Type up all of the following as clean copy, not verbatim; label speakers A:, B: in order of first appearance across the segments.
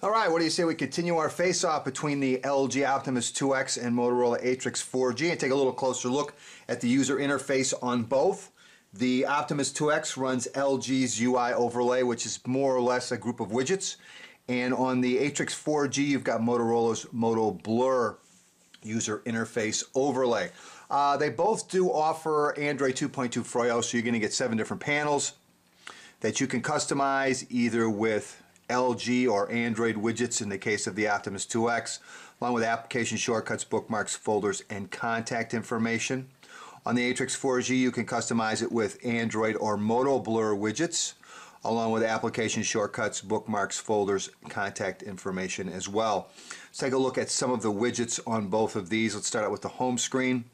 A: Alright, what do you say we continue our face-off between the LG Optimus 2X and Motorola Atrix 4G and take a little closer look at the user interface on both. The Optimus 2X runs LG's UI overlay, which is more or less a group of widgets. And on the Atrix 4G, you've got Motorola's Moto Blur user interface overlay. They both do offer Android 2.2 Froyo, so you're going to get 7 different panels that you can customize either with LG or Android widgets in the case of the Optimus 2X, along with application shortcuts, bookmarks, folders, and contact information. On the Atrix 4G, you can customize it with Android or Moto Blur widgets, along with application shortcuts, bookmarks, folders, contact information as well. Let's take a look at some of the widgets on both of these. Let's start out with the home screen.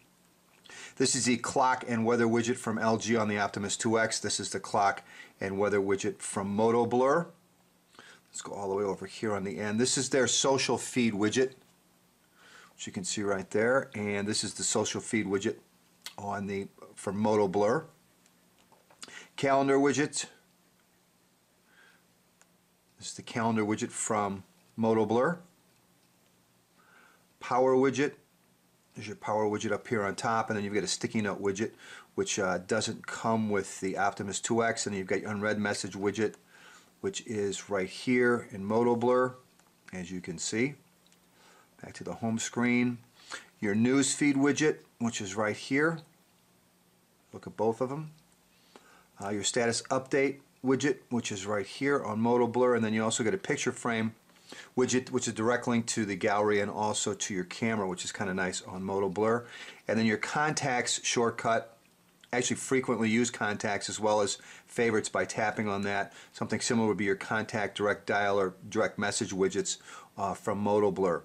A: This is the clock and weather widget from LG on the Optimus 2X. This is the clock and weather widget from Moto Blur. Let's go all the way over here on the end. This is their social feed widget, which you can see right there, and this is the social feed widget from Moto Blur. Calendar widget. This is the calendar widget from Moto Blur. Power widget. There's your power widget up here on top, and then you've got a sticky note widget, which doesn't come with the Optimus 2X, and then you've got your unread message widget, which is right here in Moto Blur, as you can see. Back to the home screen. Your news feed widget, which is right here. Look at both of them. Your status update widget, which is right here on Moto Blur, and then you also get a picture frame widget, which is direct link to the gallery and also to your camera, which is kind of nice on Moto Blur. And then your contacts shortcut, actually frequently used contacts as well as favorites by tapping on that. Something similar would be your contact direct dial or direct message widgets from Moto Blur.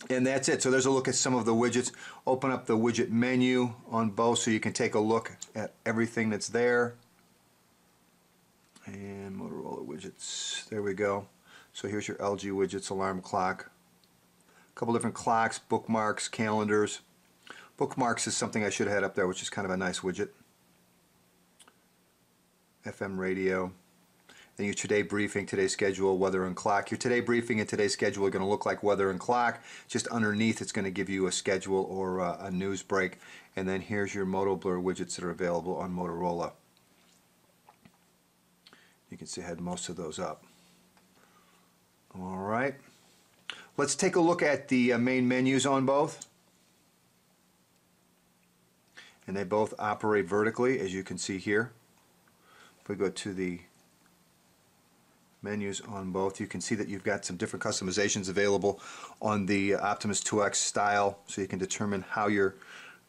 A: And that's it. So there's a look at some of the widgets. Open up the widget menu on both so you can take a look at everything that's there. And Motorola widgets. There we go. So here's your LG widgets, alarm clock. A couple different clocks, bookmarks, calendars. Bookmarks is something I should have had up there, which is kind of a nice widget. FM radio. Then your today briefing, today's schedule, weather and clock. Your today briefing and today's schedule are going to look like weather and clock. Just underneath it's going to give you a schedule or a news break. And then here's your Moto Blur widgets that are available on Motorola. You can see I had most of those up. Alright. Let's take a look at the main menus on both. And they both operate vertically, as you can see here. If we go to the menus on both, you can see that you've got some different customizations available on the Optimus 2X style, so you can determine how your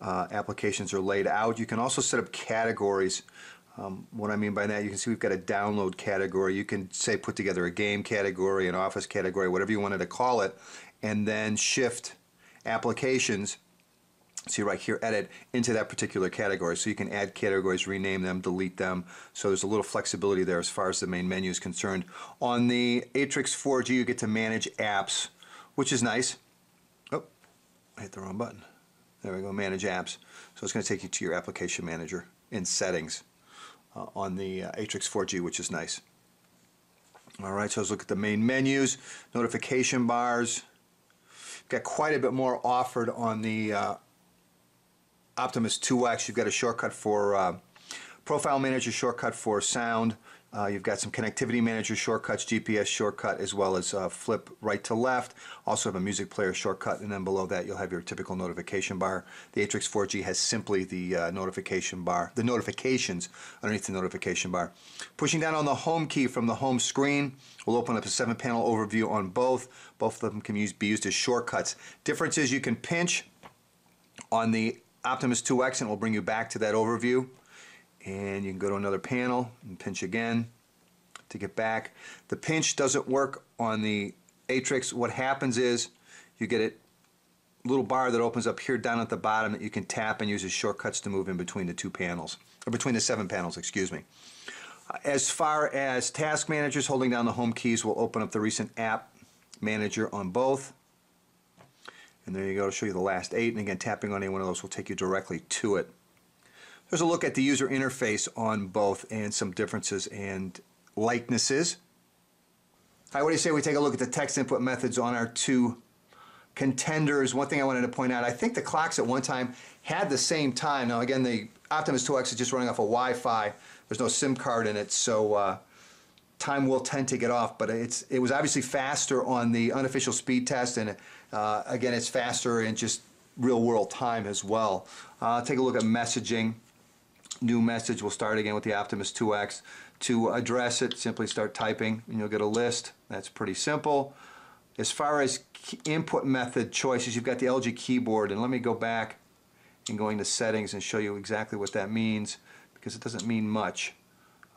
A: applications are laid out. You can also set up categories. What I mean by that, you can see we've got a download category. You can say put together a game category, an office category, whatever you wanted to call it, and then shift applications, see right here, edit, into that particular category. So you can add categories, rename them, delete them. So there's a little flexibility there as far as the main menu is concerned. On the Atrix 4G, you get to manage apps, which is nice. Oh, I hit the wrong button. There we go, manage apps. So it's going to take you to your application manager in settings on the Atrix 4G, which is nice. Alright, so let's look at the main menus, notification bars. Got quite a bit more offered on the Optimus 2X. You've got a shortcut for Profile Manager shortcut for sound. You've got some Connectivity Manager shortcuts, GPS shortcut, as well as flip right to left. Also have a music player shortcut, and then below that you'll have your typical notification bar. The Atrix 4G has simply the notification bar, the notifications underneath the notification bar. Pushing down on the home key from the home screen will open up a 7-panel overview on both. Both of them can be used as shortcuts. Difference is you can pinch on the Optimus 2X and it will bring you back to that overview. And you can go to another panel and pinch again to get back. The pinch doesn't work on the Atrix. What happens is you get a little bar that opens up here down at the bottom that you can tap and use as shortcuts to move in between the 2 panels, or between the 7 panels, excuse me. As far as task managers, holding down the home keys will open up the recent app manager on both. And there you go, to show you the last 8. And again, tapping on any one of those will take you directly to it. There's a look at the user interface on both and some differences and likenesses. All right, what do you say we take a look at the text input methods on our two contenders? One thing I wanted to point out, I think the clocks at one time had the same time. Now again, the Optimus 2X is just running off of Wi-Fi. There's no SIM card in it, so time will tend to get off, but it was obviously faster on the unofficial speed test, and again, it's faster in just real-world time as well. Take a look at messaging. New message. We'll start again with the Optimus 2X. To address it, simply start typing, and you'll get a list. That's pretty simple. As far as input method choices, you've got the LG keyboard, and let me go back and go into settings and show you exactly what that means, because it doesn't mean much.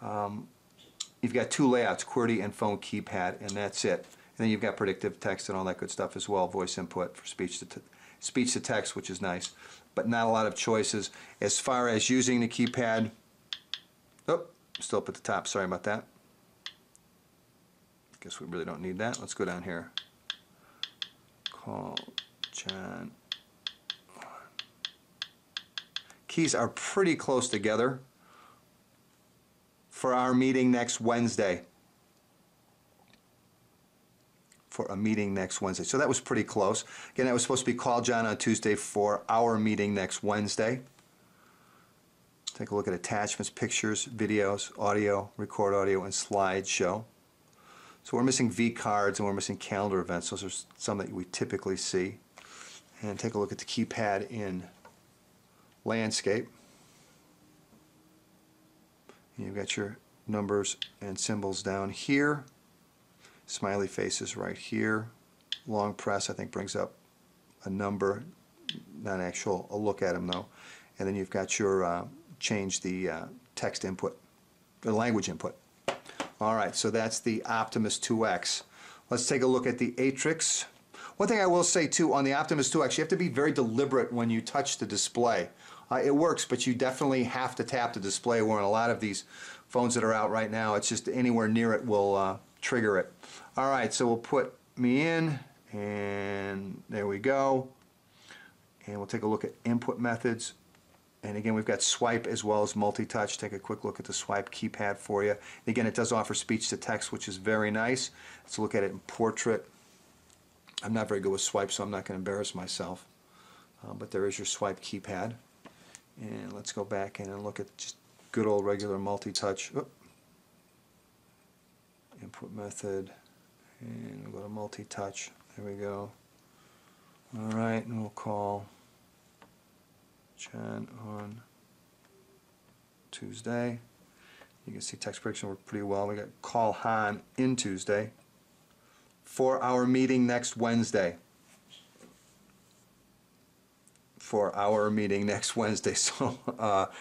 A: You've got two layouts, QWERTY and phone keypad, and that's it. And then you've got predictive text and all that good stuff as well, voice input for speech to text, which is nice, but not a lot of choices. As far as using the keypad, oh, still up at the top, sorry about that. Guess we really don't need that. Let's go down here. Call John. Keys are pretty close together for our meeting next Wednesday. For a meeting next Wednesday. So that was pretty close. Again, that was supposed to be call John on Tuesday for our meeting next Wednesday. Take a look at attachments, pictures, videos, audio, record audio, and slideshow. So we're missing V cards and we're missing calendar events. Those are some that we typically see. And take a look at the keypad in landscape. You've got your numbers and symbols down here. Smiley faces right here. Long press, I think, brings up a number, not actual, a look at them though. And then you've got your change the text input, the language input. All right, so that's the Optimus 2X. Let's take a look at the Atrix. One thing I will say too, on the Optimus 2X, you have to be very deliberate when you touch the display. It works, but you definitely have to tap the display, where in a lot of these phones that are out right now, it's just anywhere near it will trigger it. All right, so we'll put me in, and there we go. And we'll take a look at input methods. And again, we've got swipe as well as multi-touch. Take a quick look at the swipe keypad for you. And again, it does offer speech to text, which is very nice. Let's look at it in portrait. I'm not very good with swipe, so I'm not going to embarrass myself. But there is your swipe keypad. And let's go back in and look at just good old regular multi-touch. Input method, and we'll go to multi-touch. There we go. All right, and we'll call John on Tuesday. You can see text prediction worked pretty well. We got call Han in Tuesday for our meeting next Wednesday. For our meeting next Wednesday. So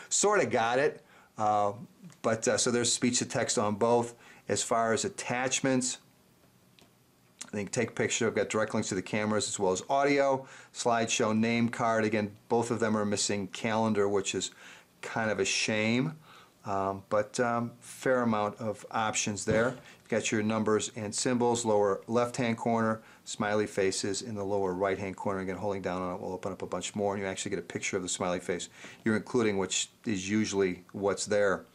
A: sort of got it, but so there's speech to text on both. As far as attachments, I think take picture. I've got direct links to the cameras as well as audio, slideshow, name card. Again, both of them are missing calendar, which is kind of a shame, but fair amount of options there. You've got your numbers and symbols, lower left-hand corner, smiley faces in the lower right-hand corner. Again, holding down on it will open up a bunch more, and you actually get a picture of the smiley face you're including, which is usually what's there.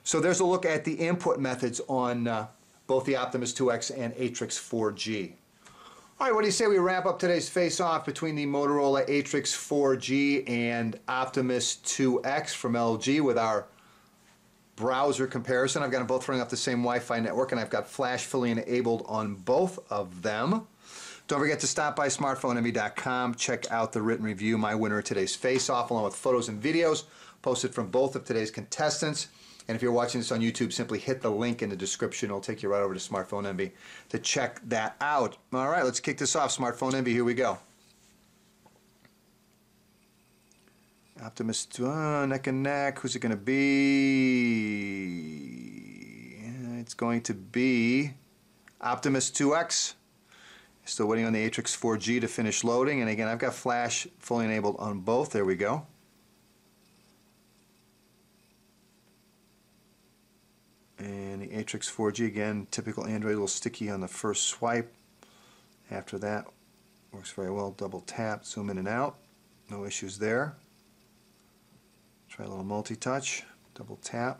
A: So there's a look at the input methods on both the Optimus 2X and Atrix 4G. All right, what do you say we wrap up today's face-off between the Motorola Atrix 4G and Optimus 2X from LG with our browser comparison. I've got them both running off the same Wi-Fi network, and I've got Flash fully enabled on both of them. Don't forget to stop by smartphoneenvy.com. Check out the written review, my winner of today's face-off, along with photos and videos posted from both of today's contestants. And if you're watching this on YouTube, simply hit the link in the description. It'll take you right over to Smartphone Envy to check that out. All right, let's kick this off. Smartphone Envy, here we go. Optimus, neck and neck. Who's it going to be? It's going to be Optimus 2X. Still waiting on the Atrix 4G to finish loading. And again, I've got Flash fully enabled on both. There we go. And the Atrix 4G, again, typical Android, a little sticky on the first swipe. After that, works very well. Double tap, zoom in and out. No issues there. Try a little multi-touch. Double tap,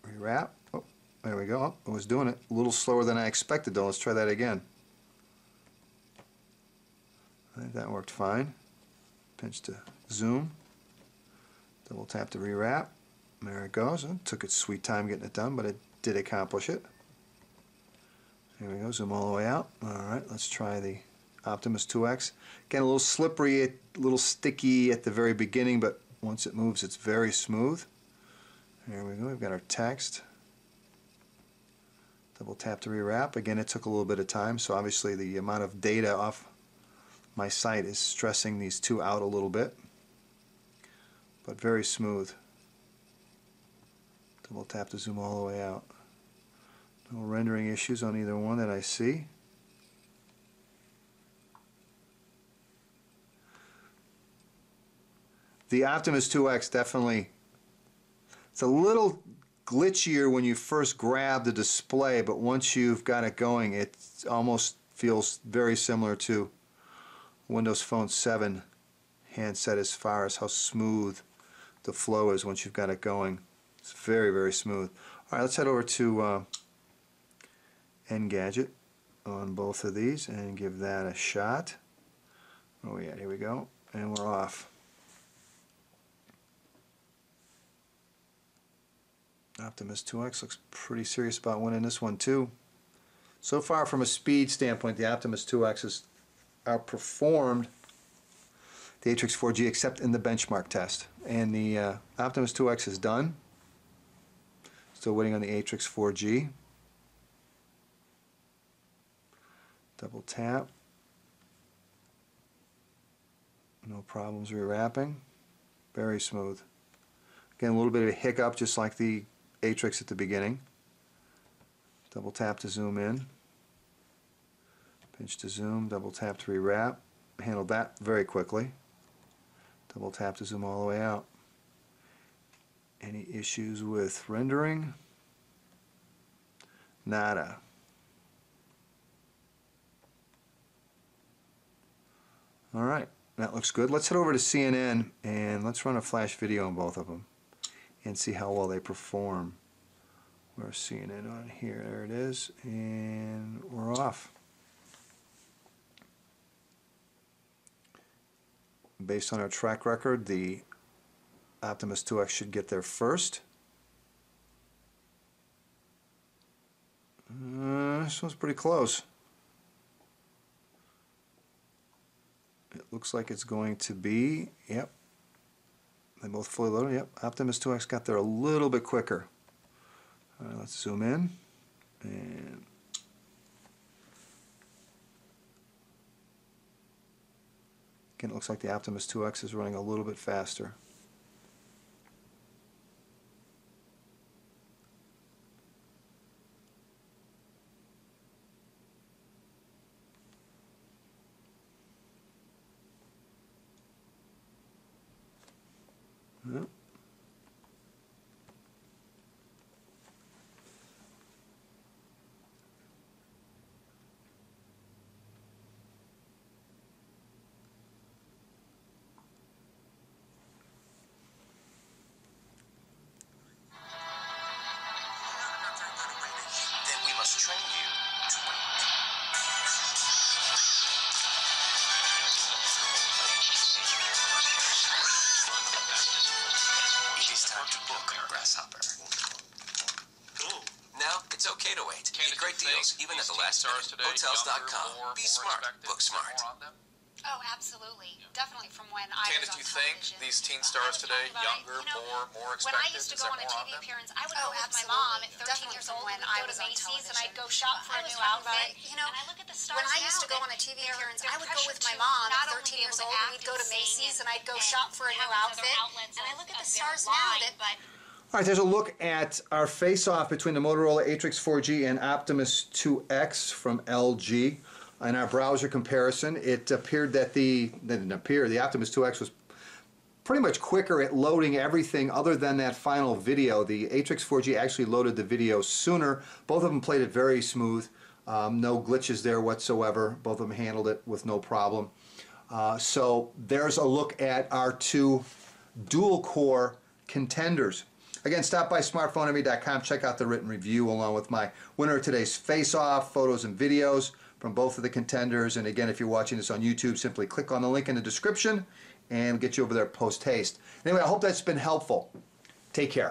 A: rewrap. Oh, There we go. Oh, it was doing it a little slower than I expected though. Let's try that again. I think that worked fine. Pinch to zoom. Double tap to rewrap. There it goes. It took its sweet time getting it done, but it did accomplish it. Here we go. Zoom all the way out. Alright, let's try the Optimus 2X. Again, a little slippery, a little sticky at the very beginning, but once it moves, it's very smooth. Here we go. We've got our text. Double tap to rewrap. Again, it took a little bit of time, so obviously the amount of data off my site is stressing these two out a little bit, but very smooth. Double tap to zoom all the way out. No rendering issues on either one that I see. The Optimus 2X definitely, it's a little glitchier when you first grab the display, but once you've got it going, it almost feels very similar to Windows Phone 7 handset as far as how smooth the flow is once you've got it going. It's very, very smooth. Alright, let's head over to Engadget on both of these and give that a shot. Oh yeah, here we go. And we're off. Optimus 2X looks pretty serious about winning this one too. So far from a speed standpoint, the Optimus 2X has outperformed the Atrix 4G except in the benchmark test. And the Optimus 2X is done. Still waiting on the Atrix 4G. Double tap. No problems rewrapping. Very smooth. Again, a little bit of a hiccup just like the Atrix at the beginning. Double tap to zoom in. Pinch to zoom, double tap to rewrap. Handled that very quickly. Double tap to zoom all the way out. Any issues with rendering? Nada. Alright, that looks good. Let's head over to CNN and let's run a flash video on both of them and see how well they perform. Where's CNN on here? There it is. And we're off. Based on our track record, the Optimus 2X should get there first. This one's pretty close. It looks like it's going to be, yep, they both fully loaded, yep, Optimus 2X got there a little bit quicker. Alright, let's zoom in, and again, it looks like the Optimus 2X is running a little bit faster. Yep.
B: Train you to wait. It is time to book, Grasshopper. Now, it's okay to wait. Get great deals, even at the last minute. Hotels.com. Be smart. Book smart.
C: Oh, absolutely. Definitely from when I was
D: Candace,
C: on
D: do you think
C: television.
D: these teen stars today, younger, more expected?
C: When I used to go on a TV appearance, I would go with my mom at 13 years old. When I was on Macy's and I'd go shop for a new outfit.
E: You know,
C: and I look at the stars
E: when I used to
C: now,
E: go on a TV appearance,
C: they're
E: I would go with my
C: pressured
E: mom
C: to
E: at
C: not only
E: 13
C: be
E: years
C: able to
E: old, and
C: act
E: we'd go to
C: and sing
E: Macy's and I'd go
C: and
E: shop for a new
C: have other
E: outfit.
C: outlets
E: And I
C: of-
E: look at the
C: of their
E: stars now
C: line,
E: that
C: but
A: All right, there's a look at our face-off between the Motorola Atrix 4G and Optimus 2X from LG. In our browser comparison, it appeared that the Optimus 2X was pretty much quicker at loading everything other than that final video. The Atrix 4G actually loaded the video sooner. Both of them played it very smooth. No glitches there whatsoever. Both of them handled it with no problem. So there's a look at our two dual-core contenders. Again, stop by smartphoneenemy.com, check out the written review along with my winner of today's face-off, photos and videos from both of the contenders. And again, if you're watching this on YouTube, simply click on the link in the description and we'll get you over there post-haste. Anyway, I hope that's been helpful. Take care.